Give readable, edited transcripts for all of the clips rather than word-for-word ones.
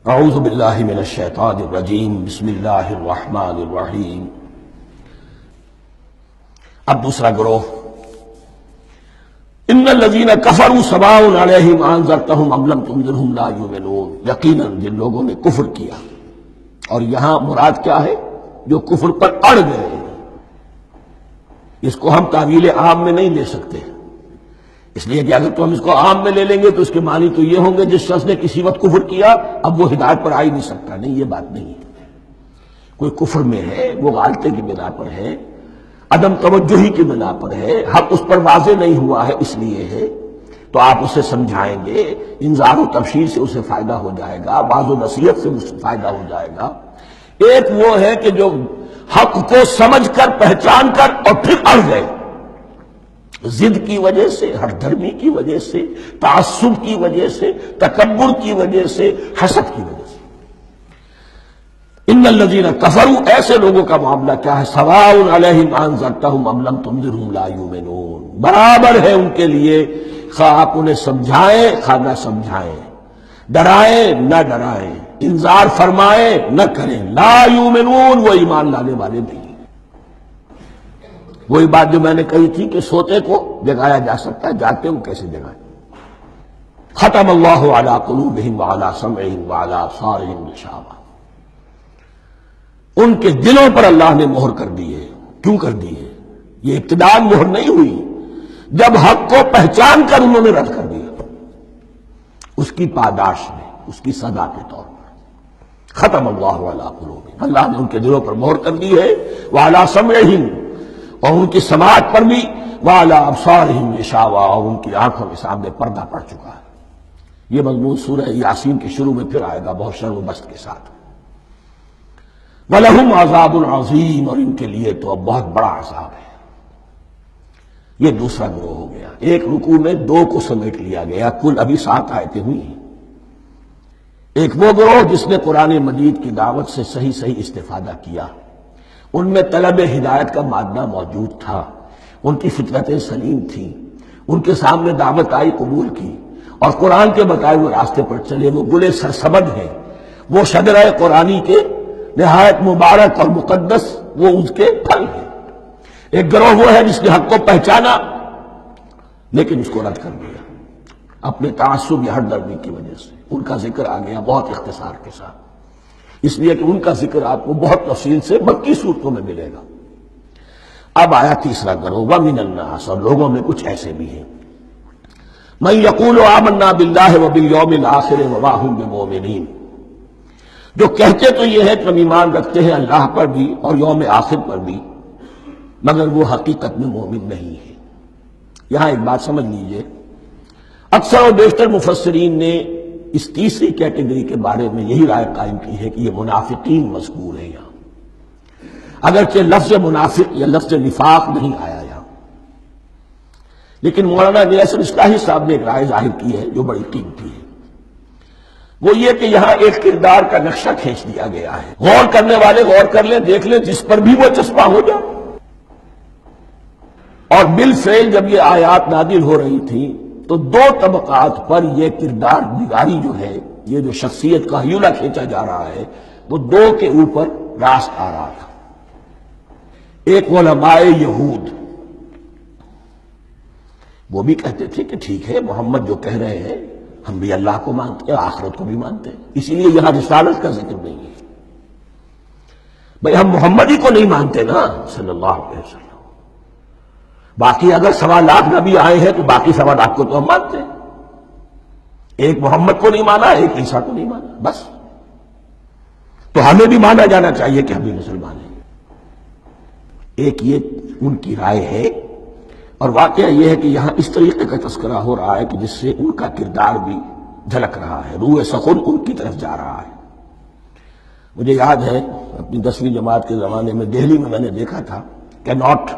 اعوذ باللہ من الشیطان الرجیم بسم اللہ الرحمن الرحیم۔ اب دوسرا گروہ، ان الذین کفروا سواء علیہم انذرتہم ام لم تنذرہم لا یؤمنون، یقیناً جن لوگوں نے کفر کیا، اور یہاں مراد کیا ہے؟ جو کفر پر اڑ گئے ہیں۔ اس کو ہم تعویل عام میں نہیں لے سکتے، اس لیے کہ اگر تو ہم اس کو عام میں لے لیں گے تو اس کے معنی تو یہ ہوں گے جس شخص نے کسی وقت کفر کیا اب وہ ہدایت پر آ ہی نہیں سکتا۔ نہیں، یہ بات نہیں ہے۔ کوئی کفر میں ہے، وہ غالطے کی بنا پر ہے، عدم توجہی کی بنا پر ہے، حق اس پر واضح نہیں ہوا ہے اس لیے ہے، تو آپ اسے سمجھائیں گے، انذار و تبشیر سے اسے فائدہ ہو جائے گا، واعظ و نصیحت سے اسے فائدہ ہو جائے گا۔ ایک وہ ہے کہ جو حق کو سمجھ کر پہچان کر اور پھر اڑ گئے، ضد کی وجہ سے، ہر دھرمی کی وجہ سے، تعصب کی وجہ سے، تکبر کی وجہ سے، حسد کی وجہ سے۔ ان الذین کفروا، ایسے لوگوں کا معاملہ کیا ہے؟ سواء علیہم انذرتہم ام لم تنذرہم لا یؤمنون، برابر ہے ان کے لیے، خواہ آپ انہیں سمجھائیں خواہ نہ سمجھائیں، ڈرائیں نہ ڈرائیں، انذار فرمائیں نہ کریں، لا یؤمنون، وہ ایمان لانے والے نہیں۔ وہی بات جو میں نے کہی تھی کہ سوتے کو جگایا جا سکتا ہے، جاگتے کو کیسے جگائیں؟ ختم اللہ علی قلوبہم وعلی سمعہم وعلی ابصارہم غشاوہ، ان کے دلوں پر اللہ نے مہر کر دی ہے۔ کیوں کر دی ہے؟ یہ ابتداءً مہر نہیں ہوئی، جب حق کو پہچان کر انہوں نے رد کر دیا، اس کی پاداش میں، اس کی سزا کے طور پر۔ ختم اللہ علی قلوبہم، اللہ نے ان کے دلوں پر مہر کر دی ہے، وعلی سمعہم، اور ان کی سماعت پر بھی، وعلی ابصارہم غشاوہ، اور ان کی آنکھوں کے سامنے پردہ پڑ چکا ہے۔ یہ مضمون سورہ یاسین کے شروع میں پھر آئے گا بہت شرم و بست کے ساتھ۔ وَلَهُمْ عَذَابٌ عَظِيمٌ، اور ان کے لیے تو اب بہت بڑا عذاب ہے۔ یہ دوسرا گروہ ہو گیا، ایک رکوع میں دو کو سمیٹ لیا گیا، کل ابھی 7 آیتیں ہوئی ہیں۔ ایک وہ گروہ جس نے قرآن مجید کی دعوت سے صحیح صحیح استفادہ کیا، ان میں طلب ہدایت کا مادہ موجود تھا، ان کی فطرتیں سلیم تھیں، ان کے سامنے دعوت آئی، قبول کی، اور قرآن کے بتائے ہوئے راستے پر چلے۔ وہ گلے سرسبد ہیں، وہ شجرہ قرآنی کے نہایت مبارک اور مقدس، وہ اس کے پھل ہیں۔ ایک گروہ وہ ہے جس نے حق کو پہچانا لیکن اس کو رد کر دیا اپنے تعصب یا ہر درمی کی وجہ سے۔ ان کا ذکر آ گیا بہت اختصار کے ساتھ، اس لیے کہ ان کا ذکر آپ کو بہت تفصیل سے مکی صورتوں میں ملے گا۔ اب آیا تیسرا گروہ، وَمِنَ النَّاسِ، اور لوگوں میں کچھ ایسے بھی ہیں، مَن يَقُولُ آمَنَّا بِاللَّهِ وَبِالْيَوْمِ الْآخِرِ وَمَا هُم بِمُؤْمِنِينَ، جو کہتے تو یہ ہے کہ ہم ایمان رکھتے ہیں اللہ پر بھی اور یوم آخر پر بھی، مگر وہ حقیقت میں مومن نہیں ہے۔ یہاں ایک بات سمجھ لیجئے، اکثر و بیشتر مفسرین نے اس تیسری کیٹیگری کے بارے میں یہی رائے قائم کی ہے کہ یہ منافقین مذکور ہیں یہاں، اگرچہ لفظ منافق یا لفظ نفاق نہیں آیا یہاں، لیکن مولانا نیاصر اصلاحی صاحب نے ایک رائے ظاہر کی ہے جو بڑی قیمتی ہے۔ وہ یہ کہ یہاں ایک کردار کا نقشہ کھینچ دیا گیا ہے، غور کرنے والے غور کر لیں، دیکھ لیں، جس پر بھی وہ چسپاں ہو جائے۔ اور بالفعل جب یہ آیات نازل ہو رہی تھی تو دو طبقات پر یہ کردار نگاری جو ہے، یہ جو شخصیت کا ہیولہ کھینچا جا رہا ہے، وہ دو کے اوپر راست آ رہا تھا۔ ایک علماء یہود، وہ بھی کہتے تھے کہ ٹھیک ہے، محمد جو کہہ رہے ہیں ہم بھی اللہ کو مانتے ہیں، آخرت کو بھی مانتے ہیں، اسی لیے یہاں رسالت کا ذکر نہیں ہے۔ بھئی ہم محمد ہی کو نہیں مانتے نا صلی اللہ علیہ وسلم، باقی اگر 1.25 نبی آئے ہیں تو باقی 1.25 کو تو ہم مانتے ہیں، ایک محمد کو نہیں مانا، ایک عیسیٰ کو نہیں مانا، بس۔ تو ہمیں بھی مانا جانا چاہیے کہ ہم بھی مسلمان ہیں۔ ایک یہ ان کی رائے ہے، اور واقعہ یہ ہے کہ یہاں اس طریقے کا تذکرہ ہو رہا ہے کہ جس سے ان کا کردار بھی جھلک رہا ہے، روح سخن ان کی طرف جا رہا ہے۔ مجھے یاد ہے اپنی 10ویں جماعت کے زمانے میں دہلی میں نے دیکھا تھا کہ ناٹ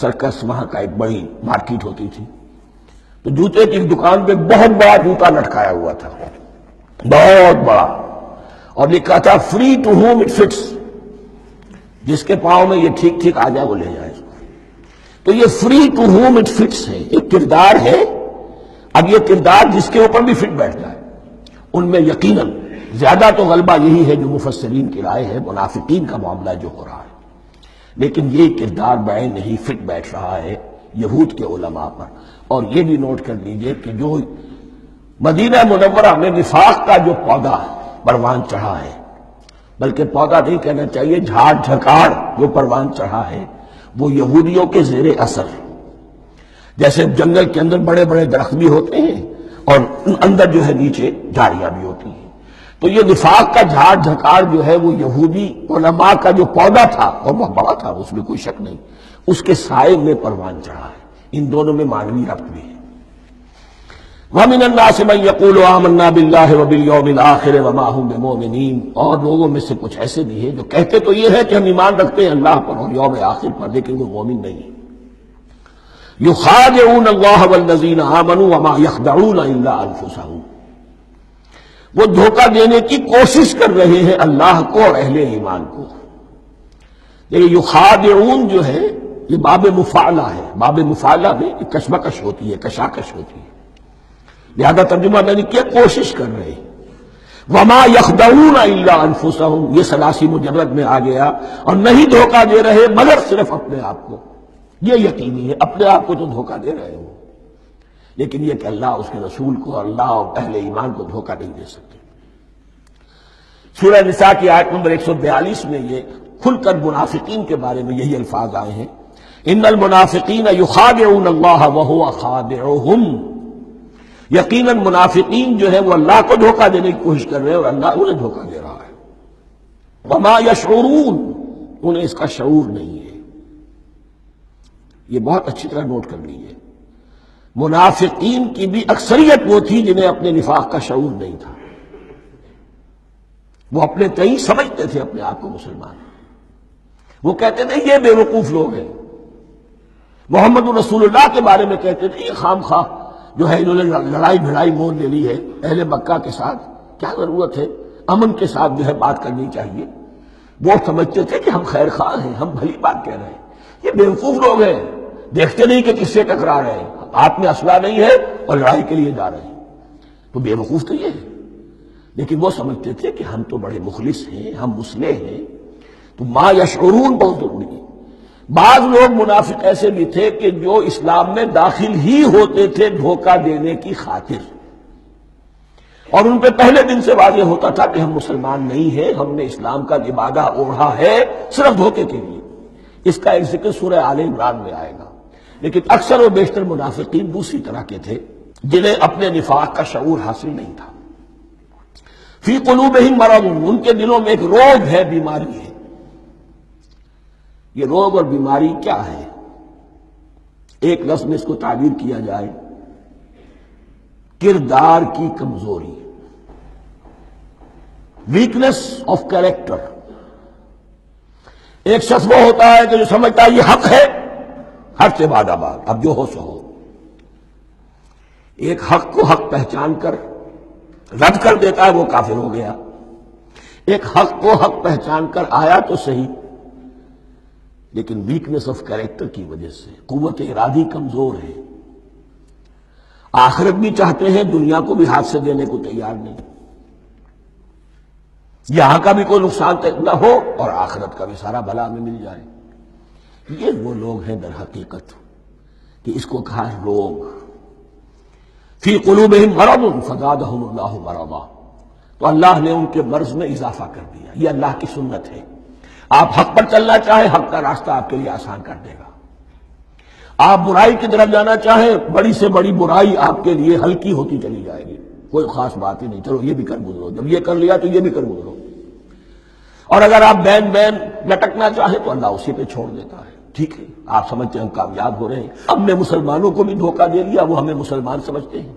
سرکس، وہاں کا ایک بڑی مارکیٹ ہوتی تھی، تو جوتے کی دکان پہ بہت بڑا جوتا لٹکایا ہوا تھا، بہت بڑا، اور لکھا تھا free to home it fits, جس کے پاؤں میں یہ ٹھیک ٹھیک آ جائے وہ لے جائے۔ تو یہ free to home it fits ہے، ایک کردار ہے۔ اب یہ کردار جس کے اوپر بھی فٹ بیٹھ جائے، ان میں یقیناً زیادہ تو غلبہ یہی ہے جو مفسرین کی رائے ہے، منافقین کا معاملہ جو ہو رہا ہے، لیکن یہ کردار بعین نہیں فٹ بیٹھ رہا ہے یہود کے علماء پر۔ اور یہ بھی نوٹ کر لیجئے کہ جو مدینہ منورہ میں نفاق کا جو پودا پروان چڑھا ہے، بلکہ پودا نہیں کہنا چاہیے، جھاڑ جھکاڑ جو پروان چڑھا ہے، وہ یہودیوں کے زیر اثر، جیسے جنگل کے اندر بڑے بڑے درخت بھی ہوتے ہیں اور اندر جو ہے نیچے جھاڑیاں بھی ہوتی ہیں، تو یہ نفاق کا جھاڑ جھکاڑ جو ہے وہ یہودی علماء کا جو پودا تھا، اور وہ بڑا تھا، اس میں کوئی شک نہیں، اس کے سائے میں پروان چڑھا ہے۔ ان دونوں میں معنوی ربط بھی ہے۔ وَمِنَ النَّاسِ مَن يَقُولُ آمَنَّا بِاللَّهِ وَبِالْيَوْمِ الْآخِرِ وَمَا هُم بِمُؤْمِنِينَ، اور لوگوں میں سے کچھ ایسے بھی ہیں جو کہتے تو یہ ہے کہ ہم ایمان رکھتے ہیں اللہ پر اور یوم آخر پر، لیکن وہ مومن نہیں ہیں۔ يُخَادِعُونَ اللَّهَ وَالَّذِينَ آمَنُوا وَمَا يَخْدَعُونَ إِلَّا أَنفُسَهُمْ، وہ دھوکہ دینے کی کوشش کر رہے ہیں اللہ کو اور اہل ایمان کو۔ یہ یخادعون جو ہے یہ باب مفعلہ ہے، باب مفعلہ میں کشمکش ہوتی ہے، کشاکش ہوتی ہے، لہذا ترجمہ میں نے کیا، کوشش کر رہے ہیں۔ وما یخدعون الا انفسهم، یہ ثلاثی مجرد میں آ گیا، اور نہیں دھوکہ دے رہے مگر صرف اپنے آپ کو۔ یہ یقینی ہے اپنے آپ کو تو دھوکہ دے رہے ہو، لیکن یہ کہ اللہ اس کے رسول کو، اللہ اور اہل ایمان کو دھوکہ نہیں دے سکتے۔ سورہ نساء کی آیت نمبر 142 میں یہ کھل کر منافقین کے بارے میں یہی الفاظ آئے ہیں، ان المنافقین یخادعون اللہ وہو خادعہم، یقیناً منافقین جو ہے وہ اللہ کو دھوکہ دینے کی کوشش کر رہے ہیں اور اللہ انہیں دھوکہ دے رہا ہے۔ وما یشعرون، انہیں اس کا شعور نہیں ہے۔ یہ بہت اچھی طرح نوٹ کر لیجیے، منافقین کی بھی اکثریت وہ تھی جنہیں اپنے نفاق کا شعور نہیں تھا، وہ اپنے تئیں سمجھتے تھے اپنے آپ کو مسلمان، وہ کہتے تھے یہ بے وقوف لوگ ہیں، محمد رسول اللہ کے بارے میں کہتے تھے یہ خام خواہ جو ہے انہوں نے لڑائی بھڑائی مول لے لی ہے اہل مکہ کے ساتھ، کیا ضرورت ہے، امن کے ساتھ جو ہے بات کرنی چاہیے۔ وہ سمجھتے تھے کہ ہم خیر خواہ ہیں، ہم بھلی بات کہہ رہے ہیں، یہ بے وقوف لوگ ہیں، دیکھتے نہیں کہ کس سے ٹکرا رہے ہیں، ہاتھ میں اسلحہ نہیں ہے اور لڑائی کے لیے جا رہے ہیں، تو بے وقوف تو یہ ہے۔ لیکن وہ سمجھتے تھے کہ ہم تو بڑے مخلص ہیں، ہم مسلح ہیں، تو ما یشعرون بہت ضروری ہے۔ بعض لوگ منافق ایسے بھی تھے کہ جو اسلام میں داخل ہی ہوتے تھے دھوکہ دینے کی خاطر، اور ان پہ پہلے دن سے واضح ہوتا تھا کہ ہم مسلمان نہیں ہیں، ہم نے اسلام کا لبادہ اوڑھا ہے صرف دھوکے کے لیے۔ اس کا ایک ذکر سورہ آل عمران میں آئے گا، لیکن اکثر و بیشتر منافقین دوسری طرح کے تھے جنہیں اپنے نفاق کا شعور حاصل نہیں تھا۔ فی قلوبہم مرض، ان کے دلوں میں ایک روگ ہے، بیماری ہے۔ یہ روگ اور بیماری کیا ہے؟ ایک لفظ میں اس کو تعبیر کیا جائے، کردار کی کمزوری، ویکنس آف کیریکٹر۔ ایک شخص وہ ہوتا ہے کہ جو سمجھتا ہے یہ حق ہے، حق سے بعد آباد، اب جو ہو سو ہو۔ ایک حق کو حق پہچان کر رد کر دیتا ہے، وہ کافر ہو گیا۔ ایک حق کو حق پہچان کر آیا تو صحیح، لیکن ویکنس آف کیریکٹر کی وجہ سے قوت ارادی کمزور ہے، آخرت بھی چاہتے ہیں، دنیا کو بھی ہاتھ سے دینے کو تیار نہیں، یہاں کا بھی کوئی نقصان نہ ہو اور آخرت کا بھی سارا بھلا ہمیں مل جائے۔ یہ وہ لوگ ہیں در حقیقت کہ اس کو کہا روگ۔ فی قلوبہم مرض فزادہم اللہ مرضا، تو اللہ نے ان کے مرض میں اضافہ کر دیا۔ یہ اللہ کی سنت ہے، آپ حق پر چلنا چاہیں حق کا راستہ آپ کے لیے آسان کر دے گا، آپ برائی کی طرف جانا چاہیں بڑی سے بڑی برائی آپ کے لیے ہلکی ہوتی چلی جائے گی، کوئی خاص بات ہی نہیں، چلو یہ بھی کر گزرو، جب یہ کر لیا تو یہ بھی کر گزرو۔ اور اگر آپ بین بین لٹکنا چاہیں تو اللہ اسی پہ چھوڑ دیتا ہے، ٹھیک ہے آپ سمجھتے ہیں ہم کامیاب ہو رہے ہیں، ہم نے مسلمانوں کو بھی دھوکہ دے لیا، وہ ہمیں مسلمان سمجھتے ہیں،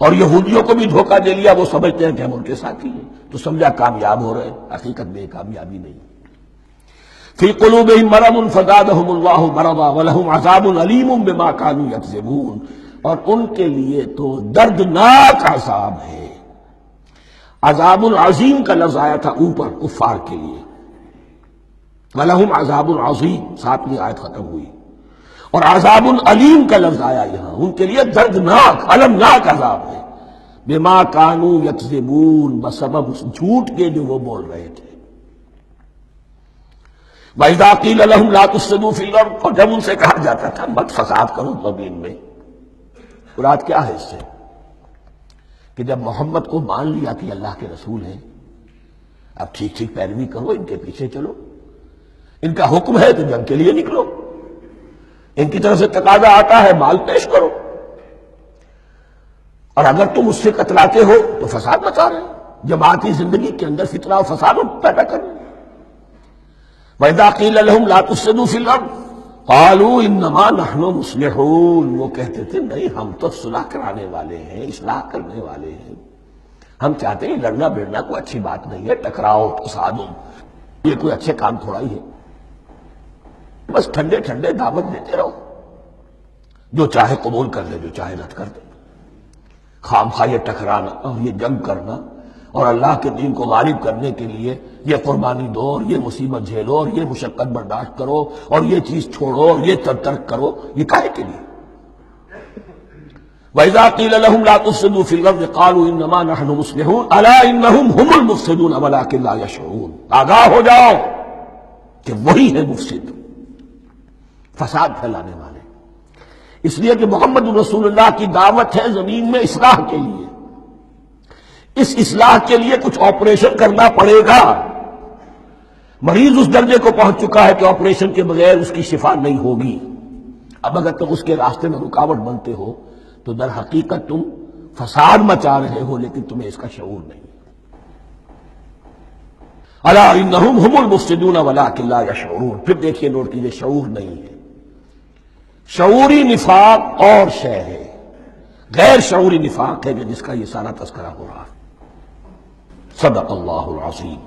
اور یہودیوں کو بھی دھوکہ دے لیا، وہ سمجھتے ہیں کہ ہم ان کے ساتھی ہیں، تو سمجھا کامیاب ہو رہے ہیں، حقیقت میں کامیابی نہیں۔ فی قلوبہم مرض فزادہم اللہ مرضا ولہم عذاب علیم بما کانوا یکذبون، اور ان کے لیے تو دردناک عذاب ہے۔ عذاب العظیم کا لفظ آیا تھا اوپر کفار کے لیے، وَلَهُمْ عَذَابٌ عَظِيمٌ، 7ویں آیت ختم ہوئی، اور عذاب العلیم کا لفظ آیا یہاں، ان کے لیے دردناک المناک عذاب ہے۔ بما کانوا یکذبون، بسبب اس جھوٹ کے جو وہ بول رہے تھے۔ وَإِذَا قِيلَ لَهُمْ لَا تُفْسِدُوا فِي الْأَرْضِ، اور جب ان سے کہا جاتا تھا مت فساد کرو زمین میں، مراد کیا ہے اس سے؟ کہ جب محمد کو مان لیا کہ اللہ کے رسول ہیں، اب ٹھیک ٹھیک پیروی کرو، ان کے پیچھے چلو، ان کا حکم ہے تو جنگ کے لیے نکلو، ان کی طرف سے تقاضا آتا ہے مال پیش کرو، اور اگر تم اس سے کتراتے ہو تو فساد مچا رہے ہو، جماعتی زندگی کے اندر فتنہ و فساد پیدا کر رہے۔ وَإِذَا قِيلَ لَهُمْ لَا تُفْسِدُوا فِي الْأَرْضِ قَالُوا إِنَّمَا نَحْنُ مُصْلِحُونَ، وہ کہتے تھے نہیں ہم تو صلح کرانے والے ہیں، اصلاح کرنے والے ہیں، ہم چاہتے ہیں لڑنا بھیڑنا کوئی اچھی بات نہیں ہے، ٹکراؤ تصادم یہ کوئی اچھے کام تھوڑا ہی ہے، بس ٹھنڈے ٹھنڈے دعوت دیتے رہو، جو چاہے قبول کر لے جو چاہے رد کر دے، خام خواہ یہ ٹکرانا اور یہ جنگ کرنا اور اللہ کے دین کو غالب کرنے کے لیے یہ قربانی دو اور یہ مصیبت جھیلو اور یہ مشقت برداشت کرو اور یہ چیز چھوڑو اور یہ ترک کرو، یہ کاہے کے لیے؟ وَإِذَا قِيلَ لَهُمْ لَا تُفْسِدُوا فِي الْأَرْضِ قَالُوا إِنَّمَا نَحْنُ مُصْلِحُونَ أَلَا إِنَّهُمْ هُمُ الْمُفْسِدُونَ وَلَٰكِن لَا يَشْعُرُونَ، آگاہ ہو جاؤ کہ وہی ہے مفسد، فساد پھیلانے والے، اس لیے کہ محمد رسول اللہ کی دعوت ہے زمین میں اصلاح کے لیے، اس اصلاح کے لیے کچھ آپریشن کرنا پڑے گا، مریض اس درجے کو پہنچ چکا ہے کہ آپریشن کے بغیر اس کی شفا نہیں ہوگی، اب اگر تم اس کے راستے میں رکاوٹ بنتے ہو تو در حقیقت تم فساد مچا رہے ہو لیکن تمہیں اس کا شعور نہیں۔ الا انہم هم المفسدون ولکن لا یشعرون، پھر دیکھیے نوٹ کیجیے شعور نہیں ہے، شعوری نفاق اور شے ہے، غیر شعوری نفاق ہے کہ جس کا یہ سارا تذکرہ ہو رہا ہے۔ صدق اللہ العظیم۔